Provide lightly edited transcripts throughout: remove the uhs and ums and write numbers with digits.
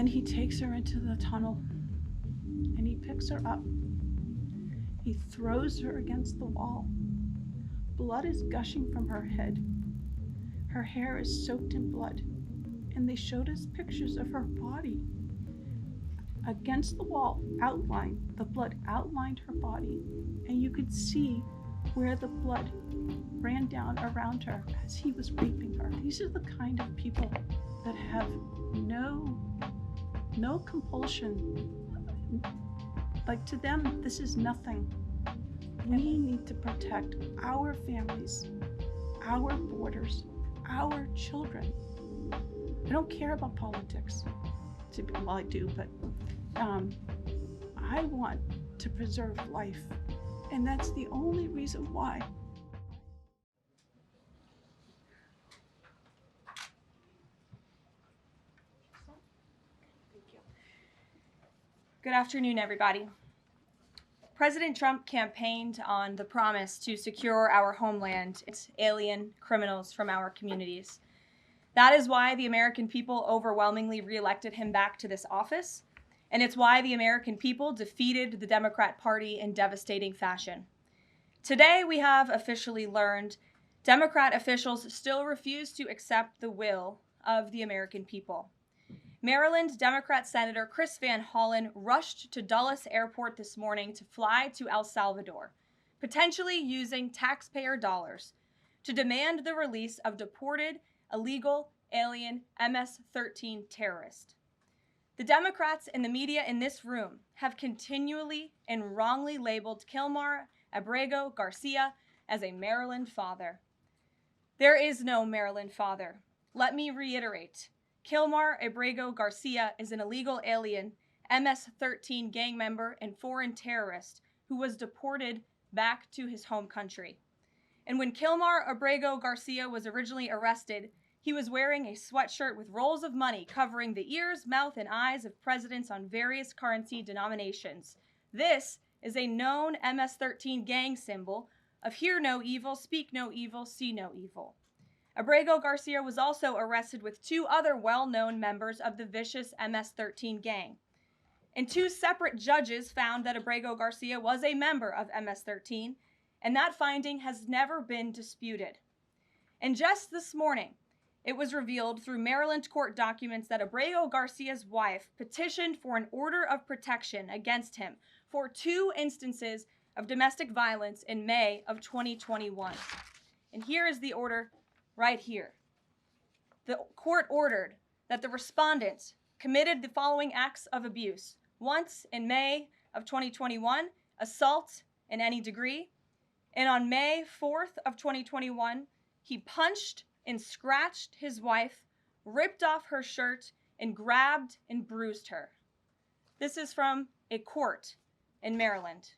then he takes her into the tunnel and he picks her up. He throws her against the wall. Blood is gushing from her head. Her hair is soaked in blood. And they showed us pictures of her body. Against the wall, the blood outlined her body. And you could see where the blood ran down around her as he was raping her. These are the kind of people that have no compulsion. Like, to them, this is nothing. We need to protect our families, our borders, our children. I don't care about politics. Well, I do, but I want to preserve life. And that's the only reason why. Good afternoon, everybody. President Trump campaigned on the promise to secure our homeland, its alien criminals from our communities. That is why the American people overwhelmingly reelected him back to this office, and it's why the American people defeated the Democrat Party in devastating fashion. Today, we have officially learned Democrat officials still refuse to accept the will of the American people. Maryland Democrat Senator Chris Van Hollen rushed to Dulles Airport this morning to fly to El Salvador, potentially using taxpayer dollars, to demand the release of deported, illegal, alien MS-13 terrorist. The Democrats and the media in this room have continually and wrongly labeled Kilmar Abrego Garcia as a Maryland father. There is no Maryland father. Let me reiterate. Kilmar Abrego Garcia is an illegal alien, MS-13 gang member and foreign terrorist who was deported back to his home country. And when Kilmar Abrego Garcia was originally arrested, he was wearing a sweatshirt with rolls of money covering the ears, mouth, and eyes of presidents on various currency denominations. This is a known MS-13 gang symbol of hear no evil, speak no evil, see no evil. Abrego Garcia was also arrested with two other well-known members of the vicious MS-13 gang. And two separate judges found that Abrego Garcia was a member of MS-13, and that finding has never been disputed. And just this morning, it was revealed through Maryland court documents that Abrego Garcia's wife petitioned for an order of protection against him for 2 instances of domestic violence in May of 2021. And here is the order right here. The court ordered that the respondent committed the following acts of abuse. Once in May of 2021, assault in any degree. And on May 4th of 2021, he punched and scratched his wife, ripped off her shirt, and grabbed and bruised her. This is from a court in Maryland.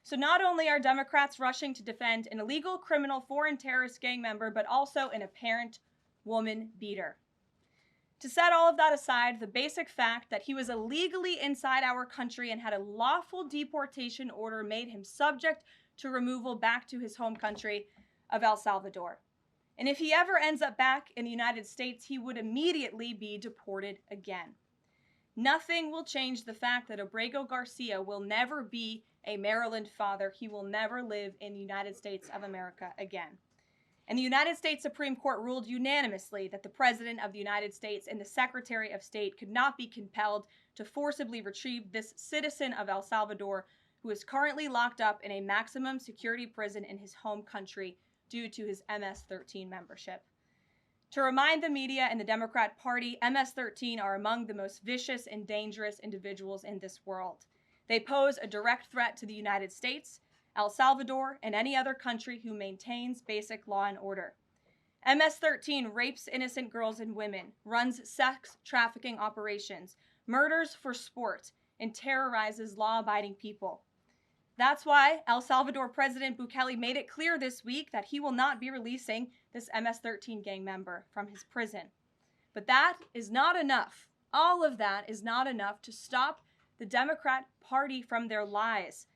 So not only are Democrats rushing to defend an illegal criminal foreign terrorist gang member, but also an apparent woman beater. To set all of that aside, the basic fact that he was illegally inside our country and had a lawful deportation order made him subject to removal back to his home country of El Salvador. And if he ever ends up back in the United States, he would immediately be deported again. Nothing will change the fact that Abrego Garcia will never be a Maryland father. He will never live in the United States of America again. And the United States Supreme Court ruled unanimously that the President of the United States and the Secretary of State could not be compelled to forcibly retrieve this citizen of El Salvador who is currently locked up in a maximum security prison in his home country due to his MS-13 membership. To remind the media and the Democrat Party, MS-13 are among the most vicious and dangerous individuals in this world. They pose a direct threat to the United States, El Salvador, and any other country who maintains basic law and order. MS-13 rapes innocent girls and women, runs sex trafficking operations, murders for sport, and terrorizes law-abiding people. That's why El Salvador President Bukele made it clear this week that he will not be releasing this MS-13 gang member from his prison. But that is not enough. All of that is not enough to stop the Democrat Party from their lies.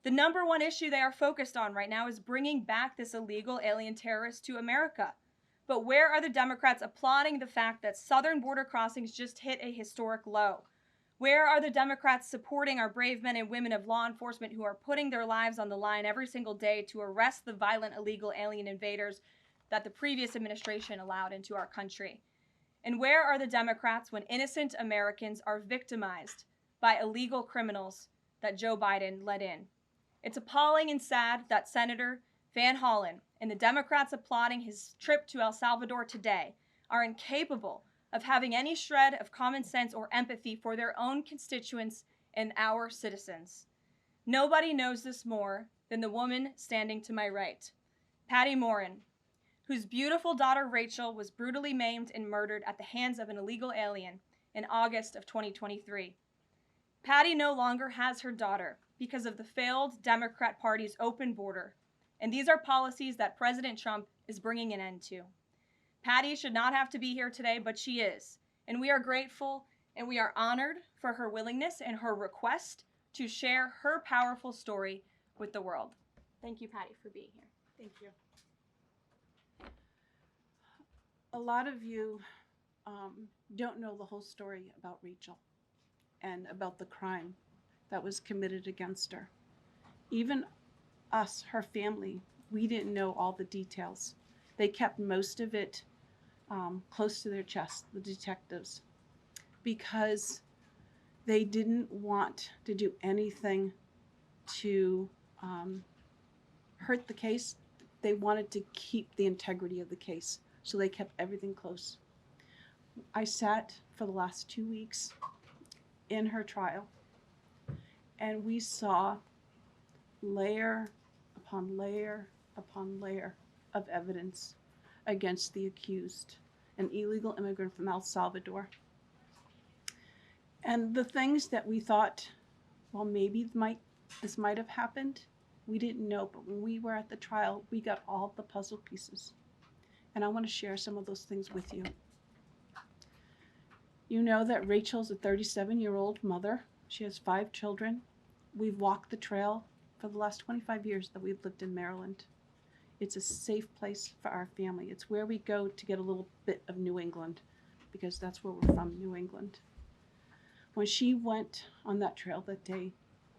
The number one issue they are focused on right now is bringing back this illegal alien terrorist to America. But where are the Democrats applauding the fact that southern border crossings just hit a historic low? Where are the Democrats supporting our brave men and women of law enforcement who are putting their lives on the line every single day to arrest the violent illegal alien invaders that the previous administration allowed into our country? And where are the Democrats when innocent Americans are victimized by illegal criminals that Joe Biden let in? It's appalling and sad that Senator Van Hollen and the Democrats applauding his trip to El Salvador today are incapable of having any shred of common sense or empathy for their own constituents and our citizens. Nobody knows this more than the woman standing to my right, Patty Morin, whose beautiful daughter Rachel was brutally maimed and murdered at the hands of an illegal alien in August of 2023. Patty no longer has her daughter because of the failed Democrat Party's open border, and these are policies that President Trump is bringing an end to. Patty should not have to be here today, but she is, and we are grateful and we are honored for her willingness and her request to share her powerful story with the world. Thank you, Patty, for being here. Thank you. A lot of you don't know the whole story about Rachel and about the crime that was committed against her. Even us, her family, we didn't know all the details. They kept most of it close to their chest, the detectives, because they didn't want to do anything to hurt the case. They wanted to keep the integrity of the case, so they kept everything close. I sat for the last 2 weeks in her trial, and we saw layer upon layer upon layer of evidence against the accused, an illegal immigrant from El Salvador. And the things that we thought, well, maybe this might have happened, we didn't know. But when we were at the trial, we got all the puzzle pieces. And I want to share some of those things with you. You know that Rachel's a 37-year-old mother. She has 5 children. We've walked the trail for the last 25 years that we've lived in Maryland. It's a safe place for our family. It's where we go to get a little bit of New England, because that's where we're from, New England. When she went on that trail that day,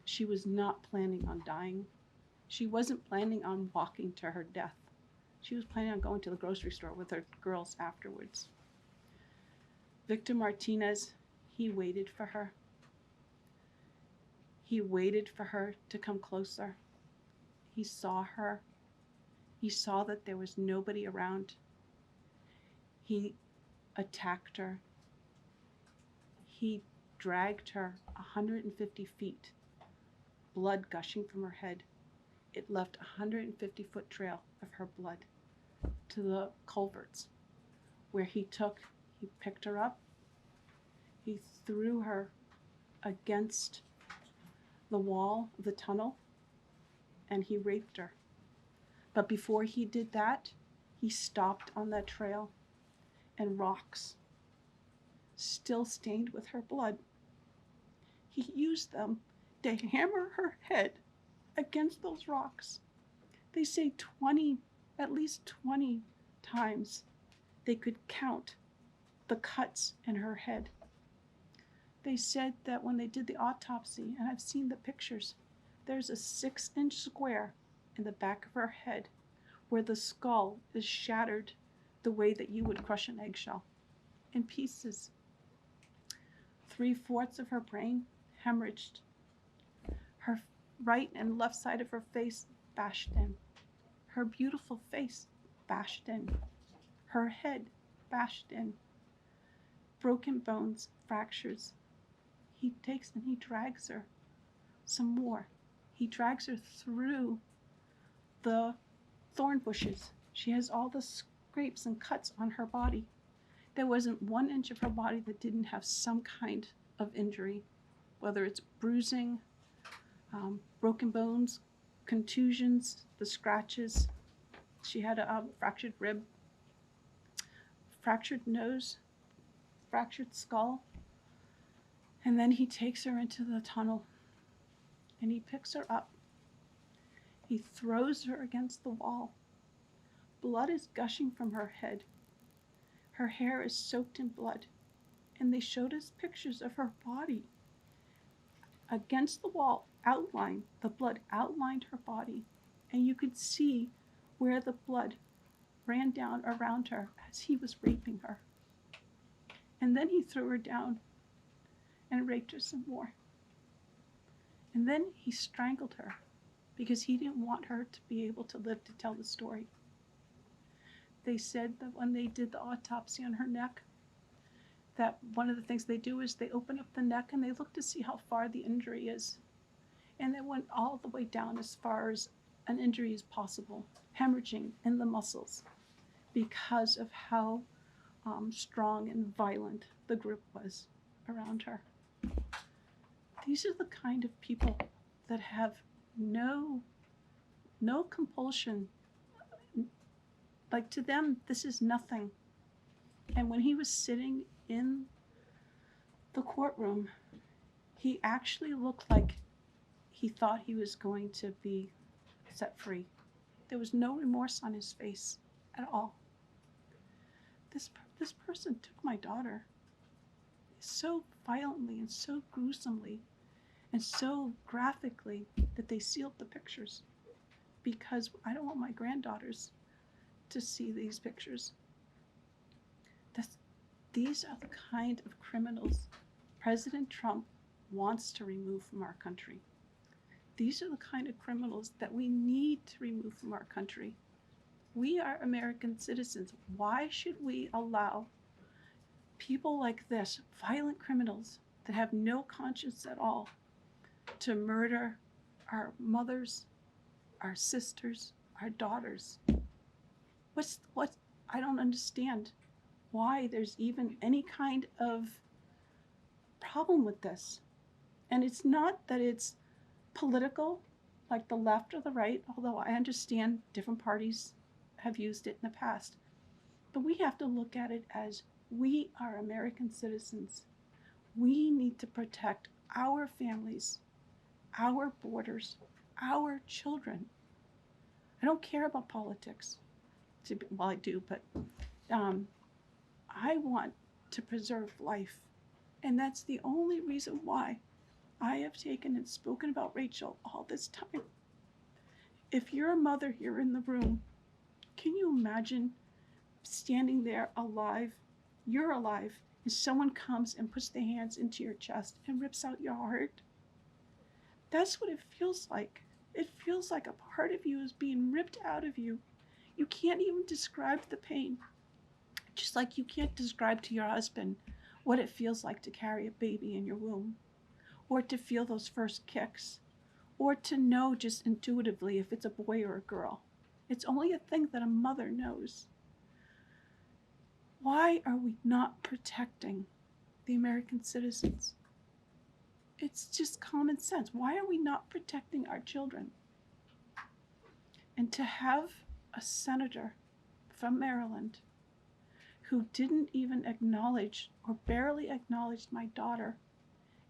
she was not planning on dying. She wasn't planning on walking to her death. She was planning on going to the grocery store with her girls afterwards. Victor Martinez, he waited for her. He waited for her to come closer. He saw her. He saw that there was nobody around. He attacked her. He dragged her 150 feet, blood gushing from her head. It left a 150-foot trail of her blood to the culverts, where he picked her up, he threw her against the wall of the tunnel, and he raped her. But before he did that, he stopped on that trail, and rocks, still stained with her blood, he used them to hammer her head against those rocks. They say at least 20 times they could count the cuts in her head. They said that when they did the autopsy, and I've seen the pictures, there's a 6-inch square in the back of her head where the skull is shattered the way that you would crush an eggshell in pieces. 3/4 of her brain hemorrhaged. Her right and left side of her face bashed in. Her beautiful face bashed in. Her head bashed in. Broken bones, fractures. He takes and he drags her some more. He drags her through the thorn bushes. She has all the scrapes and cuts on her body. There wasn't 1 inch of her body that didn't have some kind of injury, whether it's bruising, broken bones, contusions, the scratches. She had a fractured rib, fractured nose, fractured skull. And then he takes her into the tunnel, and he picks her up. He throws her against the wall. Blood is gushing from her head. Her hair is soaked in blood, and they showed us pictures of her body. Against the wall, the blood outlined her body, and you could see where the blood ran down around her as he was raping her. And then he threw her down and raped her some more. And then he strangled her because he didn't want her to be able to live to tell the story. They said that when they did the autopsy on her neck, that one of the things they do is they open up the neck and they look to see how far the injury is. And they went all the way down as far as an injury is possible, hemorrhaging in the muscles because of how strong and violent the group was around her. These are the kind of people that have no compulsion. Like, to them, this is nothing. And when he was sitting in the courtroom, he actually looked like he thought he was going to be set free. There was no remorse on his face at all. This person took my daughter so violently and so gruesomely and so graphically that they sealed the pictures, because I don't want my granddaughters to see these pictures. These are the kind of criminals President Trump wants to remove from our country. These are the kind of criminals that we need to remove from our country. We are American citizens. Why should we allow people like this, violent criminals that have no conscience at all, to murder our mothers, our sisters, our daughters? I don't understand why there's even any kind of problem with this. And it's not that it's political, like the left or the right, although I understand different parties have used it in the past. But we have to look at it as we are American citizens. We need to protect our families, our borders, our children. I don't care about politics. Well, I do, but I want to preserve life. And that's the only reason why I have taken and spoken about Rachel all this time. If you're a mother here in the room, can you imagine standing there alive? You're alive, and someone comes and puts their hands into your chest and rips out your heart? That's what it feels like. It feels like a part of you is being ripped out of you. You can't even describe the pain. Just like you can't describe to your husband what it feels like to carry a baby in your womb, or to feel those first kicks, or to know just intuitively if it's a boy or a girl. It's only a thing that a mother knows. Why are we not protecting the American citizens? It's just common sense. Why are we not protecting our children? And to have a senator from Maryland who didn't even acknowledge or barely acknowledged my daughter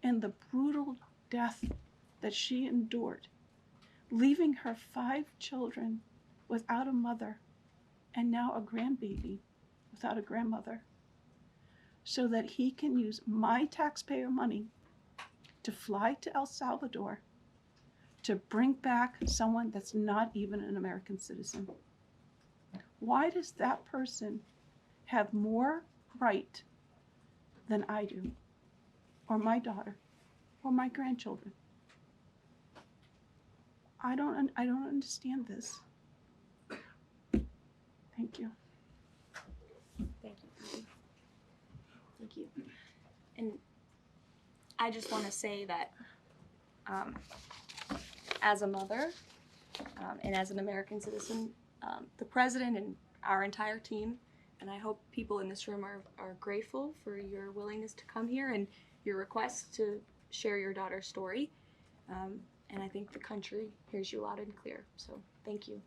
and the brutal death that she endured, leaving her 5 children without a mother and now a grandbaby without a grandmother, so that he can use my taxpayer money to fly to El Salvador to bring back someone that's not even an American citizen. Why does that person have more right than I do, or my daughter, or my grandchildren? I don't understand this. Thank you. Thank you. Thank you. And I just want to say that as a mother and as an American citizen, the president and our entire team, and I hope people in this room are grateful for your willingness to come here and your request to share your daughter's story. And I think the country hears you loud and clear. So thank you.